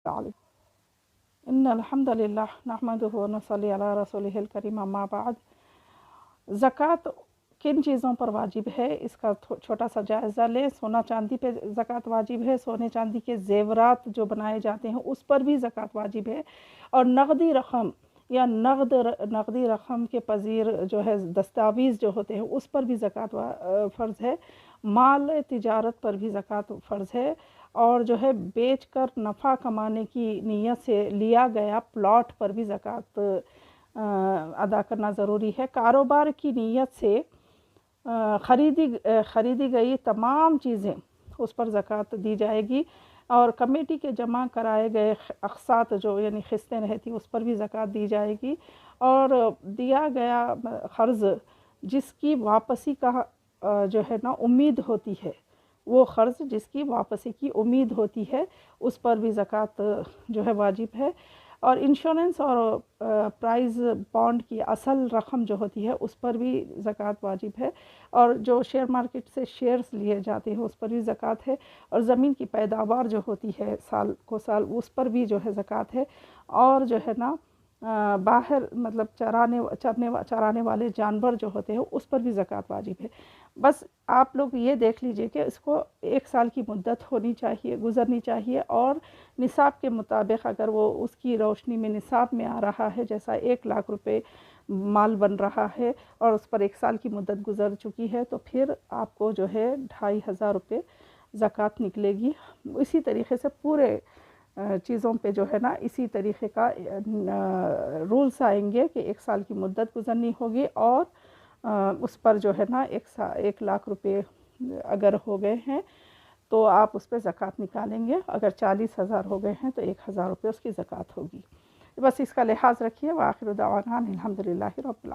تعلیم۔ ان الحمد للہ نحمدہ و نصلی علی رسولہ الکریم، اما بعد۔ زکوٰۃ کن چیزوں پر واجب ہے اس کا چھوٹا سا جائزہ لیں۔ سونا چاندی پہ زکوٰۃ واجب ہے، سونے چاندی کے زیورات جو بنائے جاتے ہیں اس پر بھی زکوٰۃ واجب ہے، اور نقدی رقم یا نقدی رقم کے پذیر جو ہے دستاویز جو ہوتے ہیں اس پر بھی زکوٰۃ فرض ہے۔ مال تجارت پر بھی زکوٰۃ فرض ہے، اور جو ہے بیچ کر نفع کمانے کی نیت سے لیا گیا پلاٹ پر بھی زکوٰۃ ادا کرنا ضروری ہے۔ کاروبار کی نیت سے خریدی گئی تمام چیزیں اس پر زکوٰۃ دی جائے گی، اور کمیٹی کے جمع کرائے گئے اقساط جو یعنی قسطیں رہتی اس پر بھی زکوٰۃ دی جائے گی، اور دیا گیا قرض جس کی واپسی کا جو ہے نا امید ہوتی ہے، وہ قرض جس کی واپسی کی امید ہوتی ہے اس پر بھی زکوٰۃ جو ہے واجب ہے، اور انشورنس اور پرائز بانڈ کی اصل رقم جو ہوتی ہے اس پر بھی زکوٰۃ واجب ہے، اور جو شیئر مارکیٹ سے شیئرز لیے جاتے ہیں اس پر بھی زکوٰۃ ہے، اور زمین کی پیداوار جو ہوتی ہے سال کو سال اس پر بھی جو ہے زکوٰۃ ہے، اور جو ہے نا باہر مطلب چرانے والے جانور جو ہوتے ہیں اس پر بھی زکوٰۃ واجب ہے۔ بس آپ لوگ یہ دیکھ لیجئے کہ اس کو 1 سال کی مدت ہونی چاہیے، گزرنی چاہیے، اور نصاب کے مطابق اگر وہ اس کی روشنی میں نصاب میں آ رہا ہے، جیسا 1 لاکھ روپے مال بن رہا ہے اور اس پر 1 سال کی مدت گزر چکی ہے، تو پھر آپ کو جو ہے 2500 روپے زکوٰۃ نکلے گی۔ اسی طریقے سے پورے چیزوں پہ جو ہے نا اسی طریقے کا رولز آئیں گے کہ 1 سال کی مدت گزرنی ہوگی، اور اس پر جو ہے نا 1 لاکھ روپے اگر ہو گئے ہیں تو آپ اس پہ زکوٰۃ نکالیں گے، اگر 40,000 ہو گئے ہیں تو 1,000 روپے اس کی زکوٰۃ ہوگی۔ بس اس کا لحاظ رکھیے۔ وآخر دعوانا الحمدللہ رب العالمین۔